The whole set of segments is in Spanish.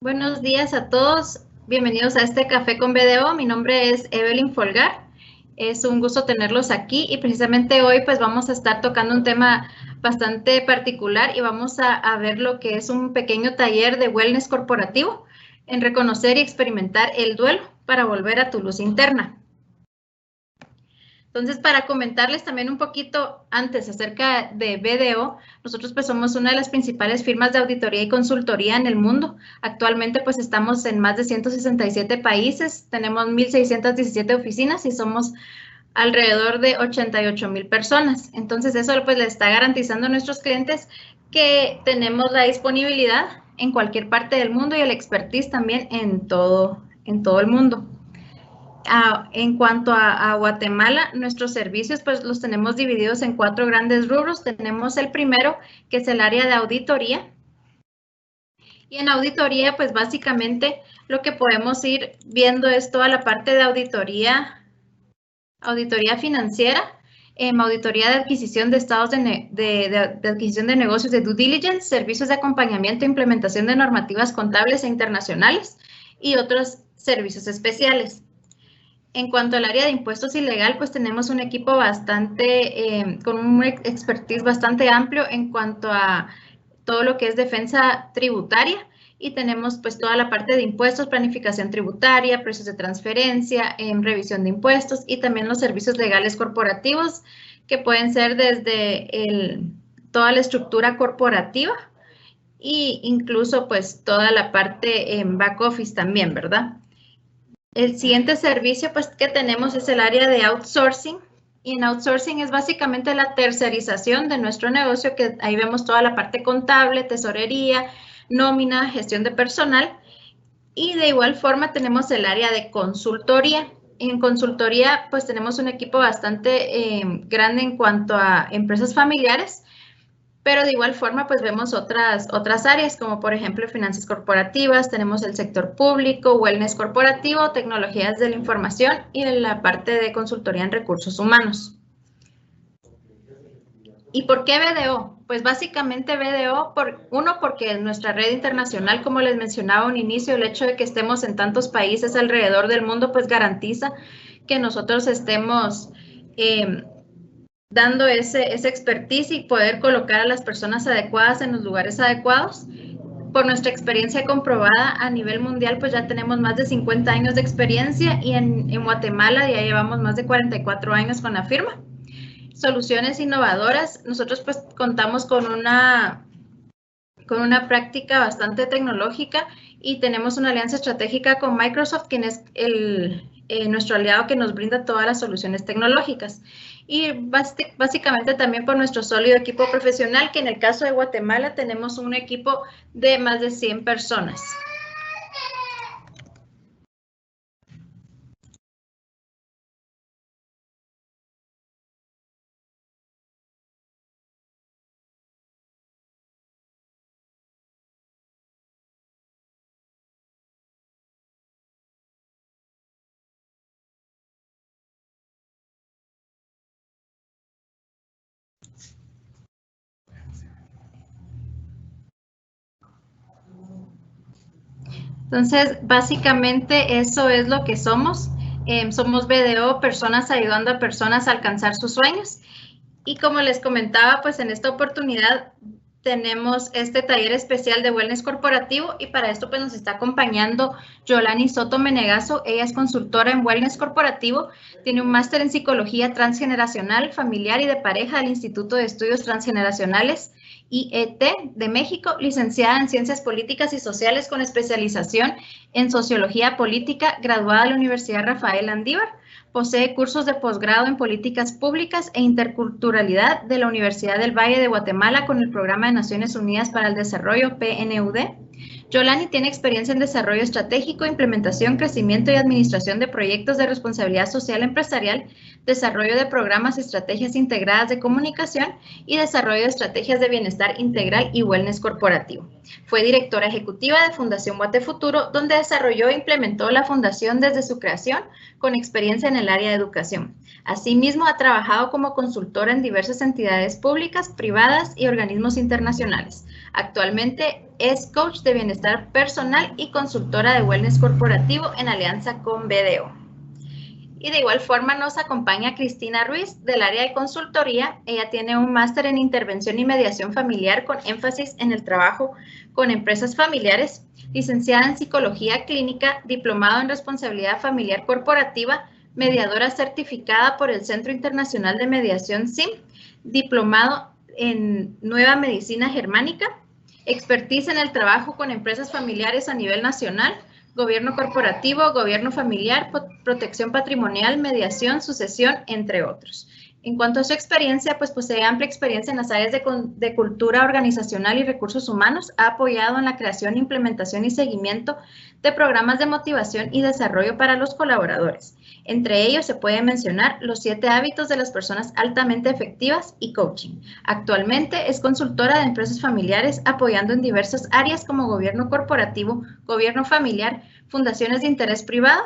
Buenos días a todos, bienvenidos a este Café con BDO. Mi nombre es Evelyn Folgar, es un gusto tenerlos aquí y precisamente hoy pues vamos a estar tocando un tema bastante particular y vamos a ver lo que es un pequeño taller de wellness corporativo en reconocer y experimentar el duelo para volver a tu luz interna. Entonces, para comentarles también un poquito antes acerca de BDO, nosotros pues somos una de las principales firmas de auditoría y consultoría en el mundo. Actualmente pues estamos en más de 167 países, tenemos 1,617 oficinas y somos alrededor de 88,000 personas. Entonces, eso pues le está garantizando a nuestros clientes que tenemos la disponibilidad en cualquier parte del mundo y el expertise también en todo el mundo. En cuanto a Guatemala, nuestros servicios pues los tenemos divididos en 4 grandes rubros. Tenemos el primero, que es el área de auditoría. Y en auditoría, pues básicamente lo que podemos ir viendo es toda la parte de auditoría financiera, auditoría de adquisición de estados de adquisición de negocios de due diligence, servicios de acompañamiento e implementación de normativas contables e internacionales y otros servicios especiales. En cuanto al área de impuestos y legal, pues tenemos un equipo con un expertise bastante amplio en cuanto a todo lo que es defensa tributaria y tenemos pues toda la parte de impuestos, planificación tributaria, precios de transferencia, revisión de impuestos y también los servicios legales corporativos que pueden ser desde toda la estructura corporativa e incluso pues toda la parte en back office también, ¿verdad? El siguiente servicio pues que tenemos es el área de outsourcing y en outsourcing es básicamente la tercerización de nuestro negocio, que ahí vemos toda la parte contable, tesorería, nómina, gestión de personal y de igual forma tenemos el área de consultoría. En consultoría pues tenemos un equipo bastante grande en cuanto a empresas familiares, pero de igual forma, pues vemos otras áreas, como por ejemplo finanzas corporativas, tenemos el sector público, wellness corporativo, tecnologías de la información y la parte de consultoría en recursos humanos. ¿Y por qué BDO? Pues básicamente BDO, porque nuestra red internacional, como les mencionaba a un inicio, el hecho de que estemos en tantos países alrededor del mundo, pues garantiza que nosotros estemos dando ese expertise y poder colocar a las personas adecuadas en los lugares adecuados. Por nuestra experiencia comprobada a nivel mundial, pues ya tenemos más de 50 años de experiencia y en Guatemala ya llevamos más de 44 años con la firma. Soluciones innovadoras. Nosotros pues contamos con una práctica bastante tecnológica y tenemos una alianza estratégica con Microsoft, quien es nuestro aliado que nos brinda todas las soluciones tecnológicas. Y básicamente también por nuestro sólido equipo profesional, que en el caso de Guatemala tenemos un equipo de más de 100 personas. Entonces, básicamente eso es lo que somos. Somos BDO, personas ayudando a personas a alcanzar sus sueños. Y como les comentaba, pues en esta oportunidad tenemos este taller especial de wellness corporativo y para esto pues nos está acompañando Yolani Soto Menegaso. Ella es consultora en wellness corporativo, tiene un máster en psicología transgeneracional, familiar y de pareja del Instituto de Estudios Transgeneracionales IET de México, licenciada en Ciencias Políticas y Sociales con especialización en Sociología Política, graduada de la Universidad Rafael Andívar. Posee cursos de posgrado en Políticas Públicas e Interculturalidad de la Universidad del Valle de Guatemala con el Programa de Naciones Unidas para el Desarrollo, PNUD. Yolani tiene experiencia en desarrollo estratégico, implementación, crecimiento y administración de proyectos de responsabilidad social empresarial, desarrollo de programas y estrategias integradas de comunicación y desarrollo de estrategias de bienestar integral y wellness corporativo. Fue directora ejecutiva de Fundación Guate Futuro, donde desarrolló e implementó la fundación desde su creación, con experiencia en el área de educación. Asimismo, ha trabajado como consultora en diversas entidades públicas, privadas y organismos internacionales. Actualmente es coach de bienestar personal y consultora de wellness corporativo en alianza con BDO. Y de igual forma nos acompaña Cristina Ruiz del área de consultoría. Ella tiene un máster en intervención y mediación familiar con énfasis en el trabajo con empresas familiares, licenciada en psicología clínica, diplomado en responsabilidad familiar corporativa, mediadora certificada por el Centro Internacional de Mediación CIM, diplomado en Nueva Medicina Germánica, expertise en el trabajo con empresas familiares a nivel nacional, gobierno corporativo, gobierno familiar, protección patrimonial, mediación, sucesión, entre otros. En cuanto a su experiencia, pues posee amplia experiencia en las áreas de cultura organizacional y recursos humanos. Ha apoyado en la creación, implementación y seguimiento de programas de motivación y desarrollo para los colaboradores. Entre ellos se puede mencionar los 7 hábitos de las personas altamente efectivas y coaching. Actualmente es consultora de empresas familiares apoyando en diversas áreas como gobierno corporativo, gobierno familiar, fundaciones de interés privado,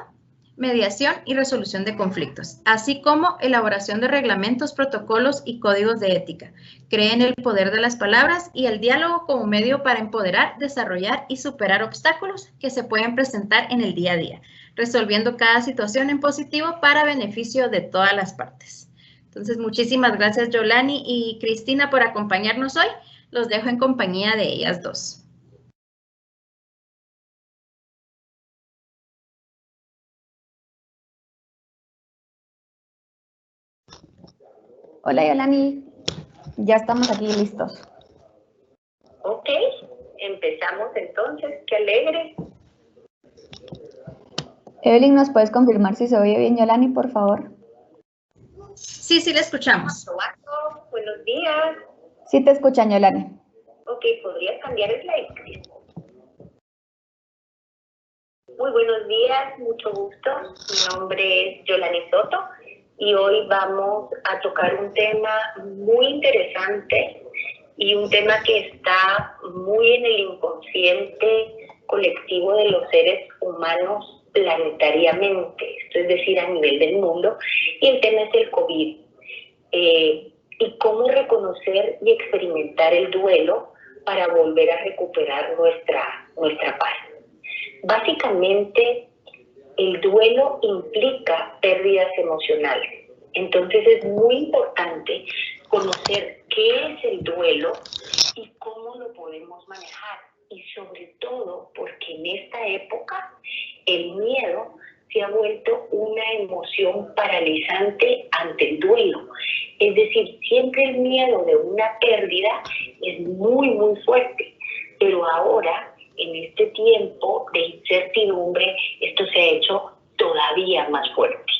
mediación y resolución de conflictos, así como elaboración de reglamentos, protocolos y códigos de ética. Cree en el poder de las palabras y el diálogo como medio para empoderar, desarrollar y superar obstáculos que se pueden presentar en el día a día, resolviendo cada situación en positivo para beneficio de todas las partes. Entonces, muchísimas gracias, Yolani y Cristina, por acompañarnos hoy. Los dejo en compañía de ellas dos. Hola, Yolani. Ya estamos aquí listos. Ok, empezamos entonces. ¡Qué alegre! Evelyn, ¿nos puedes confirmar si se oye bien, Yolani, por favor? Sí, sí, le escuchamos. Buenos días. Sí te escuchan, Yolani. Ok, ¿podrías cambiar el slide? Muy buenos días, mucho gusto. Mi nombre es Yolani Soto y hoy vamos a tocar un tema muy interesante y un tema que está muy en el inconsciente colectivo de los seres humanos planetariamente, esto es decir, a nivel del mundo, y el tema es el COVID. Y cómo reconocer y experimentar el duelo para volver a recuperar nuestra paz. Básicamente, el duelo implica pérdidas emocionales. Entonces es muy importante conocer qué es el duelo y cómo lo podemos manejar. Y sobre todo porque en esta época el miedo se ha vuelto una emoción paralizante ante el duelo. Es decir, siempre el miedo de una pérdida es muy, muy fuerte. Pero ahora, en este tiempo de incertidumbre, esto se ha hecho todavía más fuerte.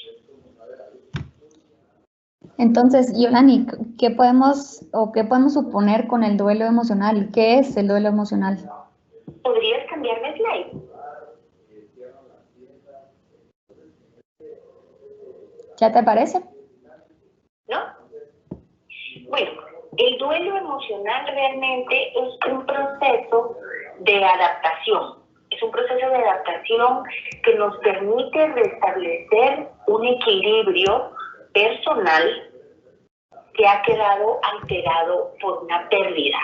Entonces, Yolani, ¿qué podemos suponer con el duelo emocional? ¿Qué es el duelo emocional? ¿Podrías cambiarme slide? ¿Ya te parece? ¿No? Bueno, el duelo emocional realmente es un proceso de adaptación. Es un proceso de adaptación que nos permite restablecer un equilibrio personal que ha quedado alterado por una pérdida.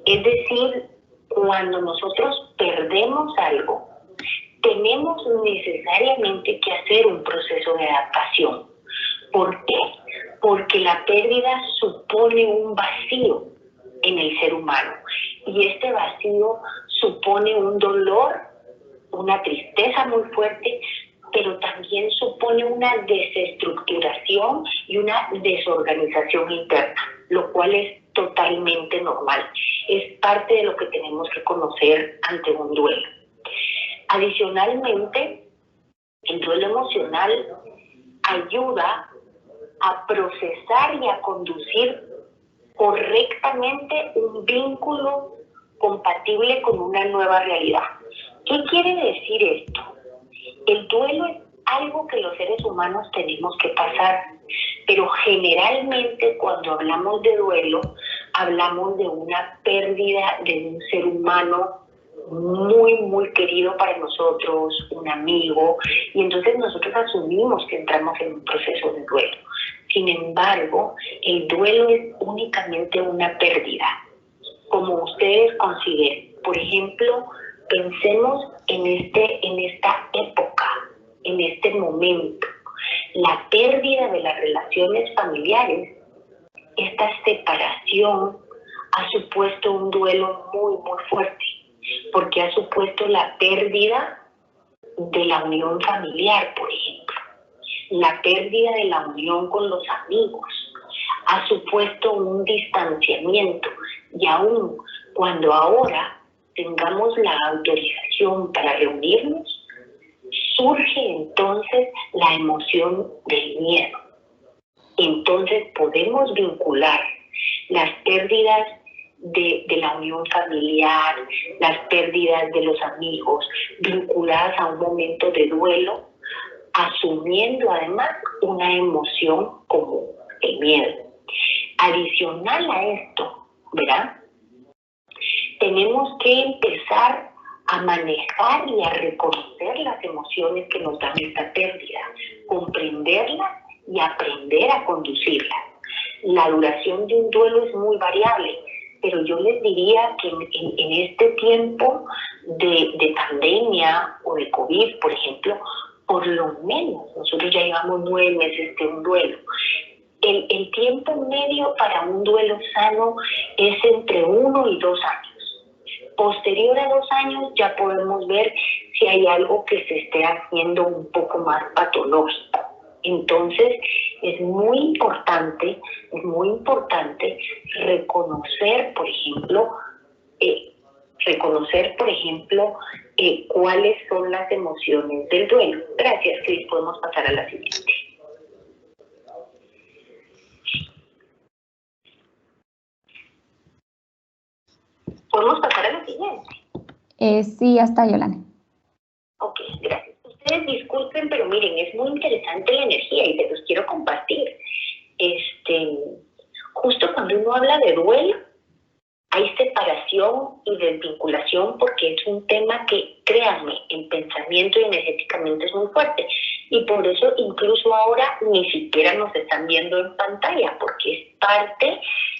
Es decir, cuando nosotros perdemos algo, tenemos necesariamente que hacer un proceso de adaptación. ¿Por qué? Porque la pérdida supone un vacío en el ser humano y este vacío supone un dolor, una tristeza muy fuerte, pero también supone una desestructuración y una desorganización interna, lo cual es totalmente normal. Es parte de lo que tenemos que conocer ante un duelo. Adicionalmente, el duelo emocional ayuda a procesar y a conducir correctamente un vínculo compatible con una nueva realidad. ¿Qué quiere decir esto? El duelo es algo que los seres humanos tenemos que pasar, pero generalmente cuando hablamos de duelo, hablamos de una pérdida de un ser humano muy, muy querido para nosotros, un amigo, y entonces nosotros asumimos que entramos en un proceso de duelo. Sin embargo, el duelo es únicamente una pérdida, como ustedes consideren. Por ejemplo, pensemos en esta época, en este momento. La pérdida de las relaciones familiares, esta separación ha supuesto un duelo muy, muy fuerte, porque ha supuesto la pérdida de la unión familiar, por ejemplo, la pérdida de la unión con los amigos, ha supuesto un distanciamiento, y aún cuando ahora tengamos la autorización para reunirnos, surge entonces la emoción del miedo. Entonces podemos vincular las pérdidas de la unión familiar, las pérdidas de los amigos, vinculadas a un momento de duelo, asumiendo además una emoción como el miedo. Adicional a esto, ¿verdad? Tenemos que empezar a manejar y a reconocer las emociones que nos dan esta pérdida, comprenderlas y aprender a conducirlas. La duración de un duelo es muy variable, pero yo les diría que en este tiempo de pandemia o de COVID, por ejemplo, por lo menos nosotros ya llevamos 9 meses de un duelo. El tiempo medio para un duelo sano es entre 1 y 2 años. Posterior a 2 años ya podemos ver si hay algo que se esté haciendo un poco más patológico. Entonces es muy importante reconocer, por ejemplo, cuáles son las emociones del duelo. Gracias, Cris. Podemos pasar a la siguiente. ¿Podemos pasar a la siguiente? Sí, ya está, Yolanda. Ok, gracias. Ustedes disculpen, pero miren, es muy interesante la energía y se los quiero compartir. Justo cuando uno habla de duelo, hay separación y desvinculación porque es un tema que, créanme, en pensamiento y energéticamente es muy fuerte. Y por eso incluso ahora ni siquiera nos están viendo en pantalla, porque es parte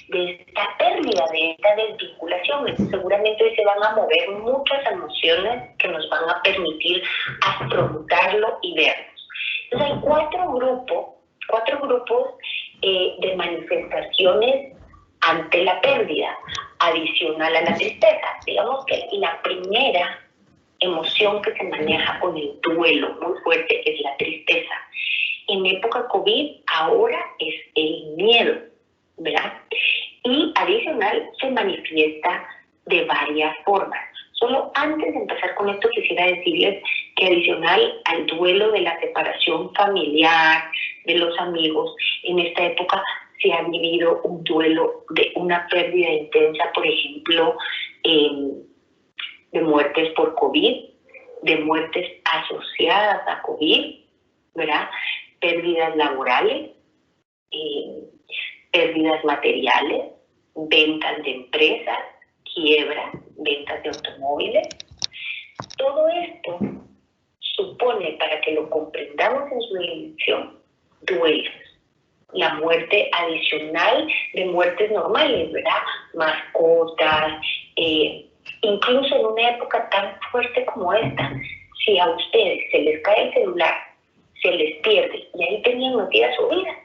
de esta pérdida, de esta desvinculación. Entonces, seguramente hoy se van a mover muchas emociones que nos van a permitir afrontarlo y vernos. Entonces hay cuatro grupos de manifestaciones ante la pérdida, adicional a la tristeza. Digamos que la primera emoción que se maneja con el duelo muy fuerte es la tristeza. En época COVID ahora es el miedo, ¿verdad? Y adicional se manifiesta de varias formas. Solo antes de empezar con esto quisiera decirles que adicional al duelo de la separación familiar, de los amigos, en esta época se ha vivido un duelo de una pérdida intensa, por ejemplo, de muertes por COVID, de muertes asociadas a COVID, ¿verdad? Pérdidas laborales, pérdidas materiales, ventas de empresas, quiebra, ventas de automóviles. Todo esto supone, para que lo comprendamos en su dimensión, duelos. La muerte adicional de muertes normales, ¿verdad? Mascotas, incluso en una época tan fuerte como esta, si a ustedes se les cae el celular, se les pierde y ahí tenían metida su vida,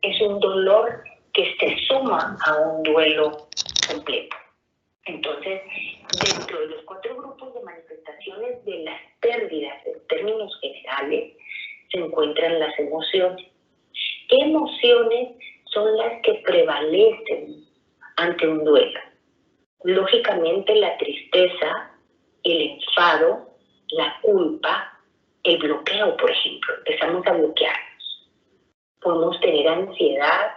es un dolor que se suma a un duelo completo. Entonces, dentro de los 4 grupos de manifestaciones de las pérdidas en términos generales, se encuentran las emociones. ¿Qué emociones son las que prevalecen ante un duelo? Lógicamente la tristeza, el enfado, la culpa, el bloqueo, por ejemplo. Empezamos a bloquearnos. Podemos tener ansiedad,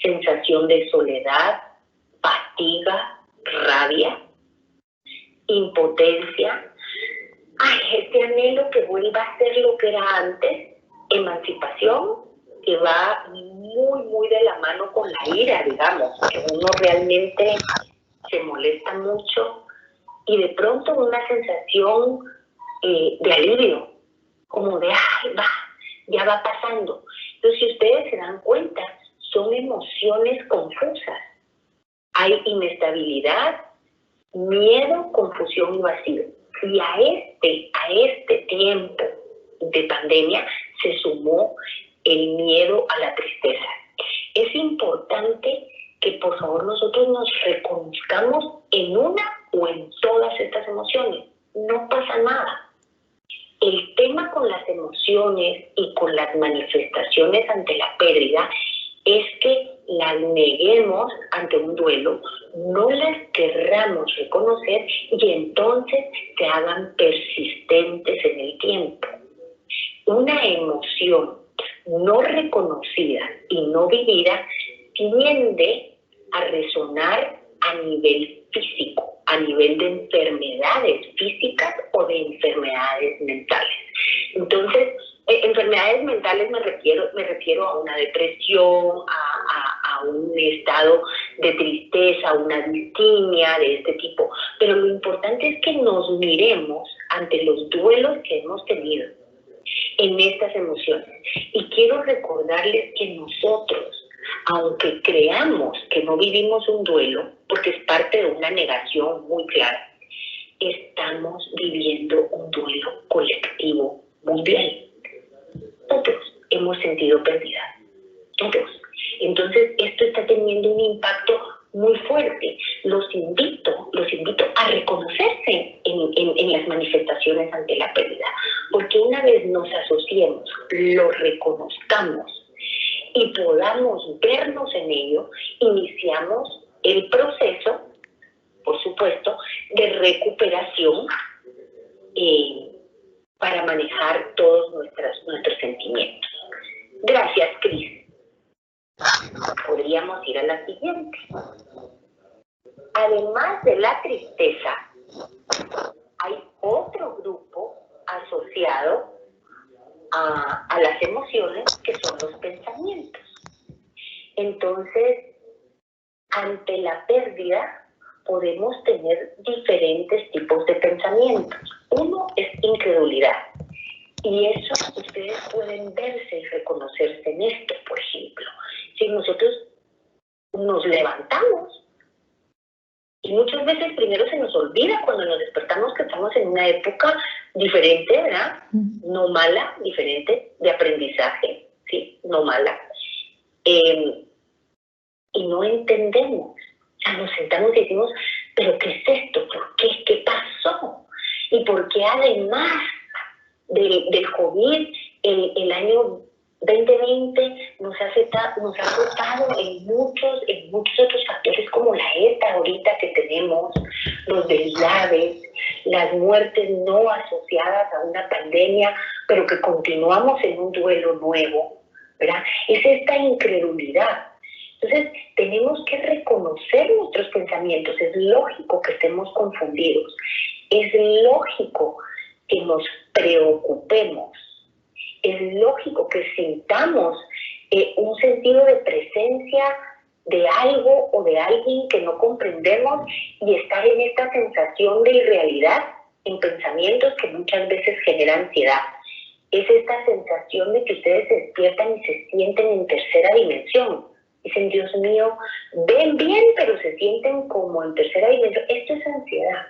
sensación de soledad, fatiga, rabia, impotencia. Este anhelo que vuelva a ser lo que era antes, emancipación, que va muy, muy de la mano con la ira, digamos, que uno realmente se molesta mucho y de pronto una sensación de alivio, como de, ya va pasando. Entonces, si ustedes se dan cuenta, son emociones confusas. Hay inestabilidad, miedo, confusión y vacío. Y a este tiempo de pandemia se sumó el miedo a la tristeza. Es importante que por favor nosotros nos reconozcamos en una o en todas estas emociones. No pasa nada. El tema con las emociones y con las manifestaciones ante la pérdida es que las neguemos ante un duelo, no las querramos reconocer y entonces se hagan persistentes en el tiempo. Una emoción no reconocida y no vivida tiende a resonar a nivel físico, a nivel de enfermedades físicas o de enfermedades mentales. Entonces, enfermedades mentales me refiero a una depresión, a un estado de tristeza, una distimia de este tipo. Pero lo importante es que nos miremos ante los duelos que hemos tenido en estas emociones. Y quiero recordarles que nosotros, aunque creamos que no vivimos un duelo, porque es parte de una negación muy clara, estamos viviendo un duelo colectivo mundial. Todos hemos sentido pérdida, todos. Entonces esto está teniendo un impacto muy fuerte. Los invito a reconocerse en las manifestaciones ante la pérdida, porque una vez nos asociemos, lo reconozcamos y podamos vernos en ello, iniciamos el proceso, por supuesto, de recuperación para manejar todos nuestros sentimientos. Gracias, Cris. Podríamos ir a la siguiente. Además de la tristeza, hay otro grupo asociado a las emociones que son los pensamientos. Entonces, ante la pérdida podemos tener diferentes tipos de pensamientos. Uno es incredulidad. Y eso ustedes pueden verse y reconocerse en esto, por ejemplo. Si nosotros nos levantamos y muchas veces primero se nos olvida cuando nos despertamos que estamos en una época diferente, ¿verdad? No mala, diferente, de aprendizaje, ¿sí? No mala. Y no entendemos. O sea, nos sentamos y decimos, ¿pero qué es esto? ¿Por qué? ¿Qué pasó? ¿Y por qué además del COVID, el año 2020 nos ha afectado en muchos otros factores como la ETA ahorita que tenemos, los deslaves, las muertes no asociadas a una pandemia, pero que continuamos en un duelo nuevo, ¿verdad? Es esta incredulidad. Entonces, tenemos que reconocer nuestros pensamientos. Es lógico que estemos confundidos. Es lógico que nos preocupemos. Es lógico que sintamos un sentido de presencia de algo o de alguien que no comprendemos y estar en esta sensación de irrealidad en pensamientos que muchas veces generan ansiedad. Es esta sensación de que ustedes se despiertan y se sienten en tercera dimensión. Dicen, Dios mío, ven bien, pero se sienten como en tercera dimensión. Esto es ansiedad.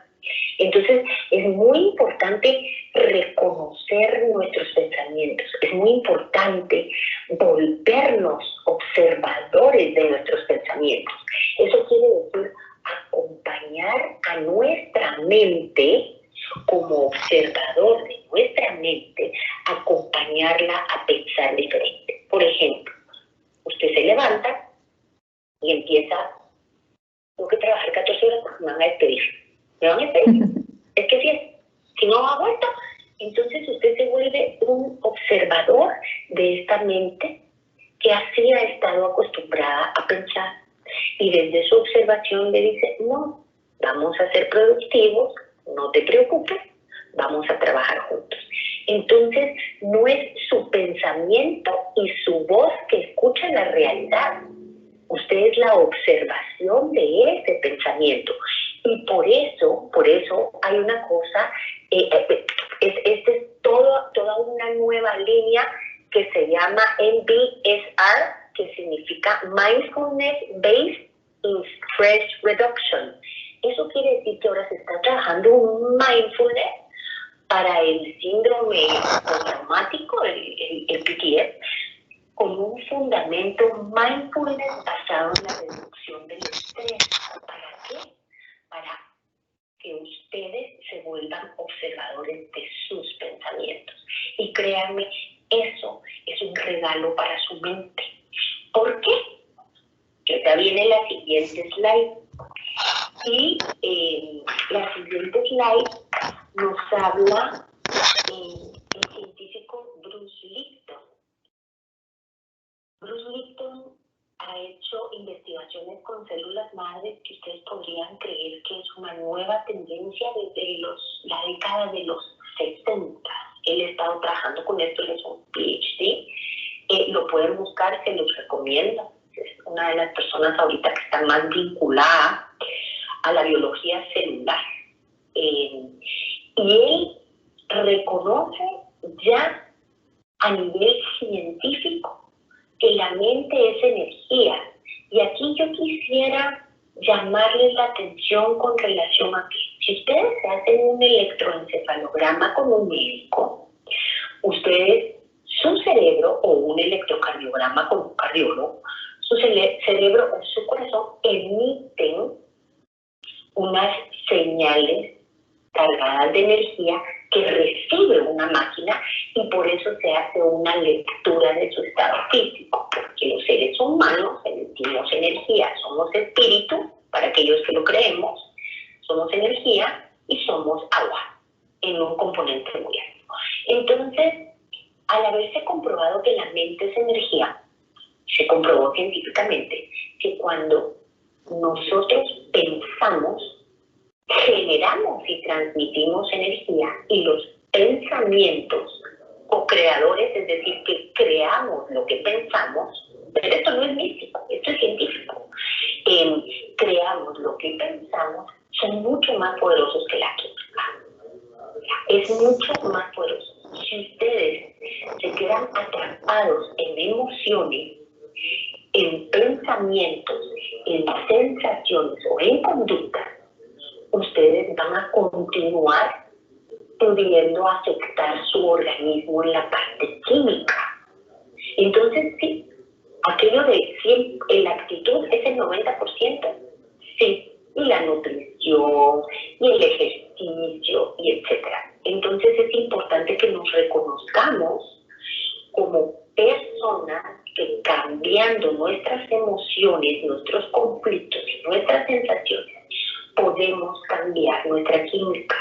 Entonces, es muy importante reconocer nuestros pensamientos. Es muy importante volvernos observadores de nuestros pensamientos. Eso quiere decir acompañar a nuestra mente como observador de nuestra mente, acompañarla a pensar diferente. Por ejemplo, usted se levanta y empieza, tengo que trabajar 14 horas porque me van a despedir. ¿Me van a despedir? Es que si no ha vuelto, entonces usted se vuelve un observador de esta mente que así ha estado acostumbrada a pensar. Y desde su observación le dice, no, vamos a ser productivos, no te preocupes, vamos a trabajar juntos. Entonces, no es su pensamiento y su voz que escucha la realidad. Usted es la observación de ese pensamiento. Y por eso hay una cosa, esta es toda una nueva línea que se llama MBSR, que significa Mindfulness Based in Stress Reduction. Eso quiere decir que ahora se está trabajando un mindfulness para el síndrome postraumático, el PTSD, con un fundamento mindfulness basado en la reducción del estrés. ¿Para qué? Para que ustedes se vuelvan observadores de sus pensamientos. Y créanme, eso es un regalo para su mente. ¿Por qué? Ya viene la siguiente slide. Y la siguiente slide nos habla el científico Bruce Lipton. Bruce Lipton ha hecho investigaciones con células madres que ustedes podrían creer que es una nueva tendencia desde la década de los 60. Él ha estado trabajando con esto, él es un PhD. Lo pueden buscar, se los recomiendo. Es una de las personas ahorita que está más vinculada a la biología celular. Y él reconoce ya a nivel científico que la mente es energía. Y aquí yo quisiera llamarles la atención con relación a que si ustedes se hacen un electroencefalograma con un médico, ustedes, su cerebro, o un electrocardiograma con un cardiólogo, su cerebro o su corazón emiten unas señales cargadas de energía que recibe una máquina, y por eso se hace una lectura de su estado físico, porque los seres humanos emitimos energía, somos espíritu, para aquellos que lo creemos, somos energía y somos agua, en un componente muy alto. Entonces, al haberse comprobado que la mente es energía, se comprobó científicamente que cuando nosotros pensamos, generamos y transmitimos energía, y los pensamientos co-creadores, es decir, que creamos lo que pensamos, pero esto no es místico, esto es científico, creamos lo que pensamos, son mucho más poderosos que la química. Es mucho más poderoso. Si ustedes se quedan atrapados en emociones, en pensamientos, en sensaciones o en conductas, ustedes van a continuar pudiendo afectar su organismo en la parte química. Entonces, sí, aquello de la actitud es el 90%, sí, y la nutrición, y el ejercicio, y etcétera. Entonces es importante que nos reconozcamos como personas que, cambiando nuestras emociones, nuestros conflictos y nuestras sensaciones, podemos cambiar nuestra química.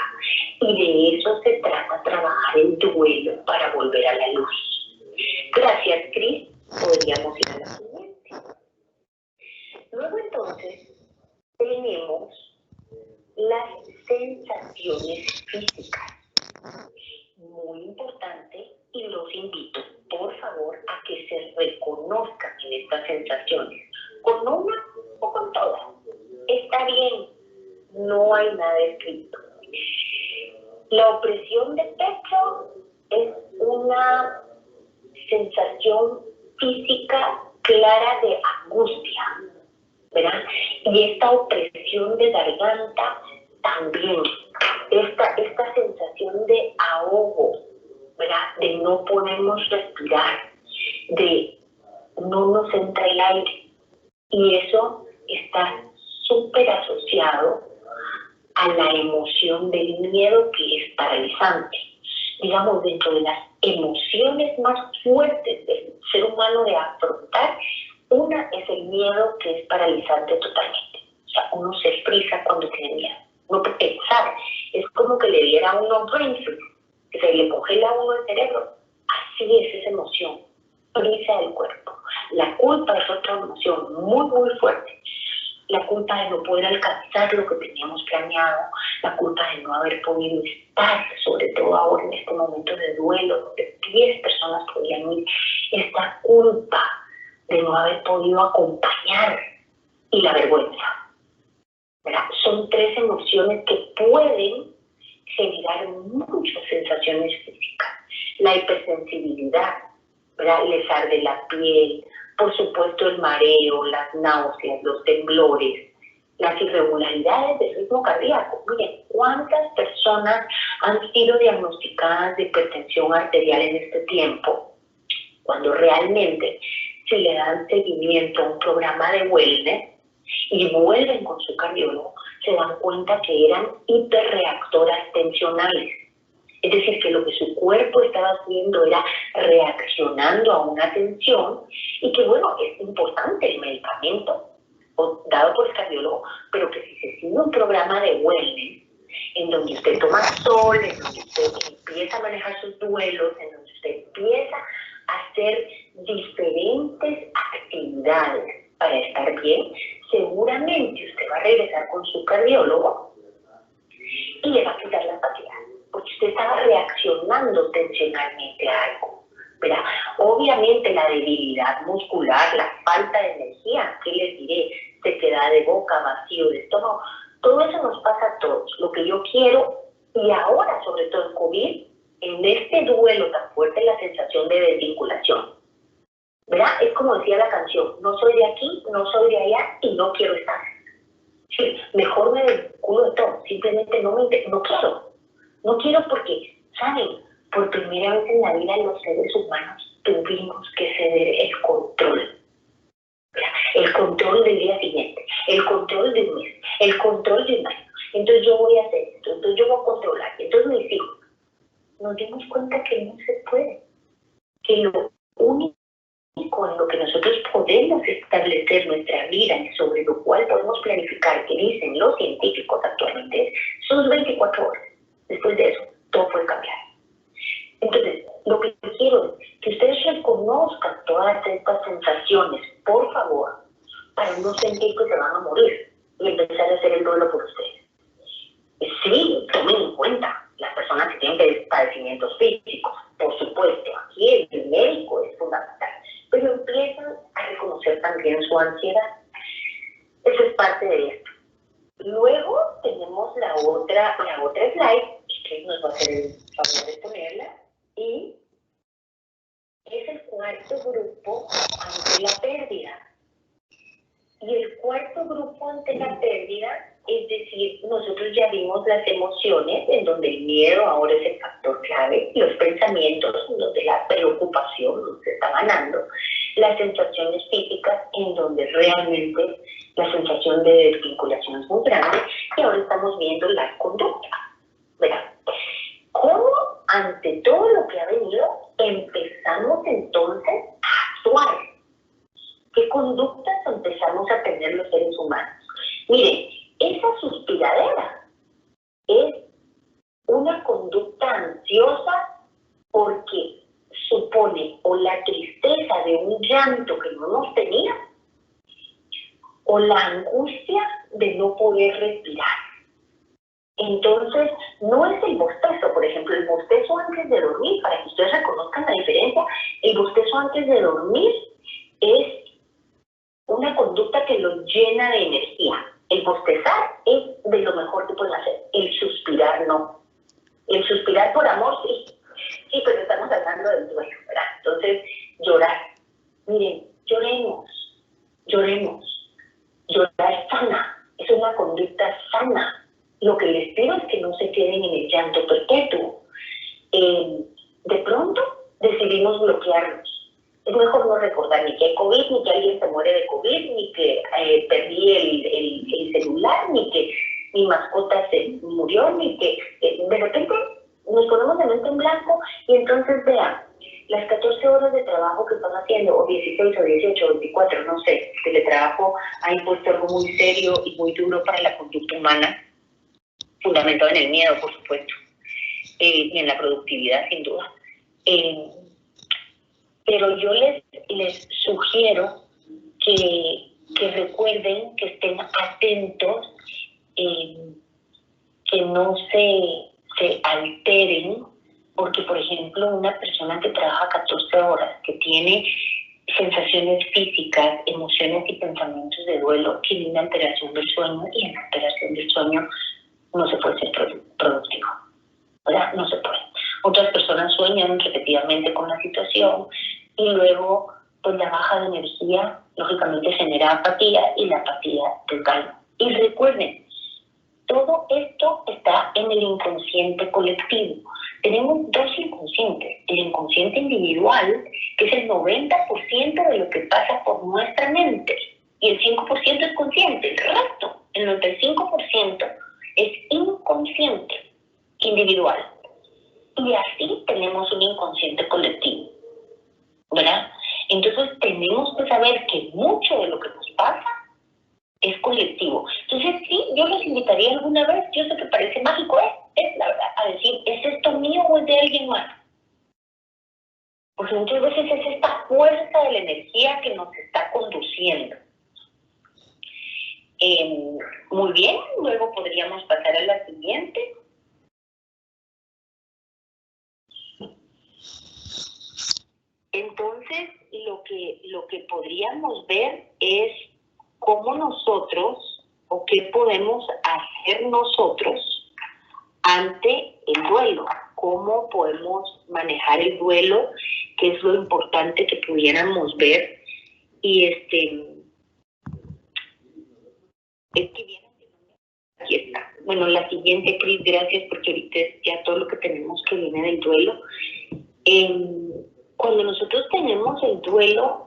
Y de eso se trata trabajar el duelo para volver a la luz. Gracias, Cris. Podríamos ir a la siguiente. Luego, entonces, tenemos las sensaciones físicas. Muy importante, y los invito, por favor, a que se reconozcan en estas sensaciones. Con una o con todas. Está bien, no hay nada escrito. La opresión de pecho es una sensación física clara de angustia, ¿verdad? Y esta opresión de garganta también. Esta sensación de ahogo, ¿verdad? De no podemos respirar, de no nos entra el aire. Y eso está súper asociado a la emoción del miedo, que es paralizante. Digamos, dentro de las emociones más fuertes del ser humano de afrontar, una es el miedo, que es paralizante totalmente. O sea, uno se frisa cuando tiene miedo. No puede pensar. Es como que le diera a uno brain freeze, que se le congela a uno el cerebro. Así es esa emoción. Frisa del cuerpo. La culpa es otra emoción muy, muy fuerte. La culpa de no poder alcanzar lo que teníamos planeado, la culpa de no haber podido estar, sobre todo ahora en este momento de duelo, donde 10 personas podían ir, esta culpa de no haber podido acompañar, y la vergüenza, ¿verdad? Son 3 emociones que pueden generar muchas sensaciones físicas. La hipersensibilidad, ¿verdad? Les arde la piel, por supuesto el mareo, las náuseas, los temblores, las irregularidades del ritmo cardíaco. Miren, ¿cuántas personas han sido diagnosticadas de hipertensión arterial en este tiempo? Cuando realmente se le da seguimiento a un programa de wellness y vuelven con su cardiólogo, se dan cuenta que eran hiperreactoras tensionales. Es decir, que lo que su cuerpo estaba haciendo era reaccionando a una tensión y que, bueno, es importante el medicamento dado por el cardiólogo, pero que si se sigue un programa de wellness, en donde usted toma sol, en donde usted empieza a manejar sus duelos, en donde usted empieza a hacer diferentes actividades para estar bien, seguramente usted va a regresar con su cardiólogo y le va a quitar la apatía, porque usted estaba reaccionando tensionalmente a algo, ¿verdad? Obviamente la debilidad muscular, la falta de energía, ¿qué les diré? Se queda de boca, vacío de estómago, todo eso nos pasa a todos. Lo que yo quiero, y ahora sobre todo en COVID, en este duelo tan fuerte, la sensación de desvinculación, ¿verdad? Es como decía la canción, no soy de aquí, no soy de allá y no quiero estar. Sí, mejor me desvinculo de todo, simplemente no quiero. No quiero porque, ¿saben? Por primera vez en la vida los seres humanos tuvimos que ceder el control. El control del día siguiente, el control de un mes, el control de un año. Entonces yo voy a hacer esto, entonces yo voy a controlar. Entonces mis hijos, nos dimos cuenta que no se puede. Que lo único en lo que nosotros podemos establecer nuestra vida y sobre lo cual podemos planificar, que dicen los científicos actualmente, son 24 horas. Después de eso, todo puede cambiar. Entonces, lo que quiero es que ustedes reconozcan todas estas sensaciones, por favor, para no sentir que se van a morir y empezar a hacer el duelo por ustedes. Sí, tomen en cuenta las personas que tienen padecimientos físicos, por supuesto, aquí el médico es fundamental, pero empiezan a reconocer también su ansiedad. Eso es parte de esto. Luego tenemos la otra slide, que nos va a hacer el favor de ponerla, y es el cuarto grupo ante la pérdida. Y el cuarto grupo ante la pérdida, es decir, nosotros ya vimos las emociones, en donde el miedo ahora es el factor clave, los pensamientos, en donde la preocupación nos está ganando, las sensaciones físicas, en donde realmente la sensación de desvinculación es muy grande, y ahora estamos viendo las conductas, ¿verdad? ¿Cómo ante todo lo que ha venido empezamos entonces a actuar? ¿Qué conductas empezamos a tener los seres humanos? Miren, esa suspiradera es una conducta ansiosa porque supone o la tristeza de un llanto que no hemos tenido o la angustia de no poder respirar. Entonces, no es el bostezo, por ejemplo, el bostezo antes de dormir, para que ustedes reconozcan la diferencia, el bostezo antes de dormir es una conducta que lo llena de energía. El bostezar es de lo mejor que pueden hacer, el suspirar no. El suspirar por amor sí, pero estamos hablando del duelo, ¿verdad? Entonces, llorar. Miren, lloremos. Llorar sana, es una conducta sana. Lo que les pido es que no se queden en el llanto perpetuo. De pronto decidimos bloquearnos. Es mejor no recordar ni que hay COVID, ni que alguien se muere de COVID, ni que perdí el celular, ni que mi mascota se murió, ni que de repente nos ponemos de mente en blanco y entonces vean, las 14 horas de trabajo que están haciendo, o 16 o 18 o 24, no sé, el teletrabajo ha impuesto algo muy serio y muy duro para la conducta humana, fundamentado en el miedo, por supuesto, y en la productividad, sin duda. Pero yo les sugiero que recuerden, que estén atentos, que no se alteren, porque, por ejemplo, una persona que trabaja 14 horas, que tiene sensaciones físicas, emociones y pensamientos de duelo, tiene una alteración del sueño, y en la alteración del sueño no se puede ser productivo, ¿verdad? No se puede. Otras personas sueñan repetidamente con la situación y luego, pues la baja de energía, lógicamente, genera apatía y la apatía desgana. Y recuerden, todo esto está en el inconsciente colectivo. Tenemos dos inconscientes. El inconsciente individual, que es el 90% de lo que pasa por nuestra mente, y el 5% es consciente. El resto, el 95%, es inconsciente individual. Y así tenemos un inconsciente colectivo, ¿verdad? Entonces tenemos que saber que mucho de lo que nos pasa es colectivo. Entonces sí, yo los invitaría alguna vez, yo sé que parece mágico, es la verdad, a decir, ¿es esto mío o es de alguien más? Porque muchas veces es esta fuerza de la energía que nos está conduciendo. Muy bien, luego podríamos pasar a la siguiente. Entonces, lo que podríamos ver es cómo nosotros, o qué podemos hacer nosotros ante el duelo, cómo podemos manejar el duelo, que es lo importante que pudiéramos ver. Y es que viene, aquí está. Bueno, la siguiente, Cris, gracias, porque ahorita es ya todo lo que tenemos que viene del duelo. Cuando nosotros tenemos el duelo,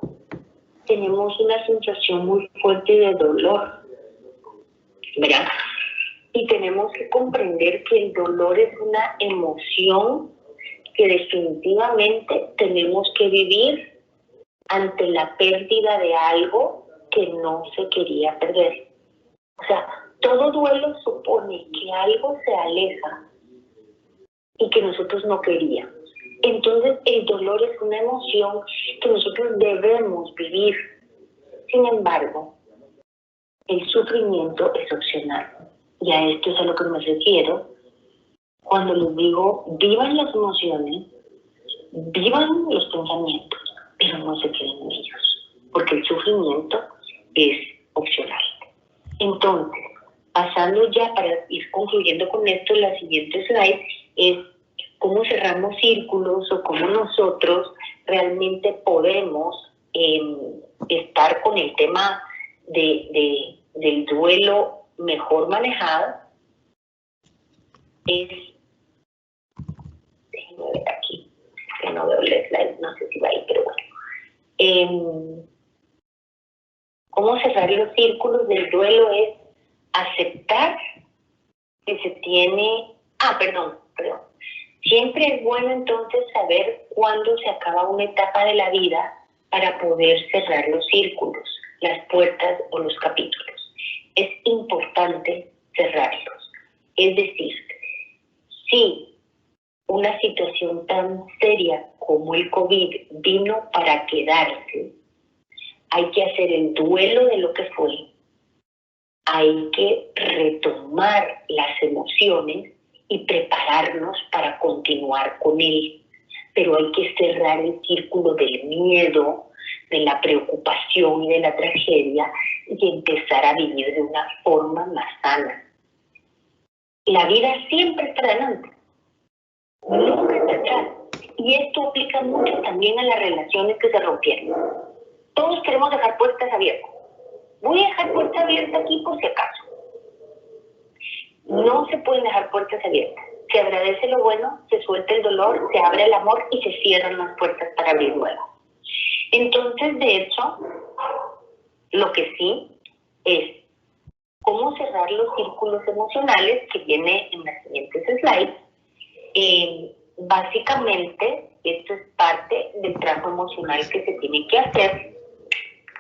tenemos una sensación muy fuerte de dolor, ¿verdad? Y tenemos que comprender que el dolor es una emoción que definitivamente tenemos que vivir ante la pérdida de algo que no se quería perder. O sea, todo duelo supone que algo se aleja y que nosotros no queríamos. Entonces, el dolor es una emoción que nosotros debemos vivir. Sin embargo, el sufrimiento es opcional. Y a esto es a lo que me refiero cuando les digo, vivan las emociones, vivan los pensamientos, pero no se queden en ellos, porque el sufrimiento es opcional. Entonces, pasando ya para ir concluyendo con esto, la siguiente slide es cómo cerramos círculos o cómo nosotros realmente podemos estar con el tema del duelo mejor manejado. Déjenme ver aquí, que no veo el slide, no sé si va ahí, pero bueno. Cómo cerrar los círculos del duelo es aceptar que se tiene... perdón. Siempre es bueno entonces saber cuándo se acaba una etapa de la vida para poder cerrar los círculos, las puertas o los capítulos. Es importante cerrarlos. Es decir, si una situación tan seria como el COVID vino para quedarse, hay que hacer el duelo de lo que fue, hay que retomar las emociones y prepararnos para continuar con él. Pero hay que cerrar el círculo del miedo, de la preocupación y de la tragedia y empezar a vivir de una forma más sana. La vida siempre está adelante, nunca está atrás. Y esto aplica mucho también a las relaciones que se rompieron. Todos queremos dejar puertas abiertas. Voy a dejar puertas abiertas aquí por si acaso. No se pueden dejar puertas abiertas. Se agradece lo bueno, se suelta el dolor, se abre el amor y se cierran las puertas para abrir nuevo. Entonces, de hecho, lo que sí es cómo cerrar los círculos emocionales, que viene en las siguientes slides. Básicamente, esto es parte del trabajo emocional que se tiene que hacer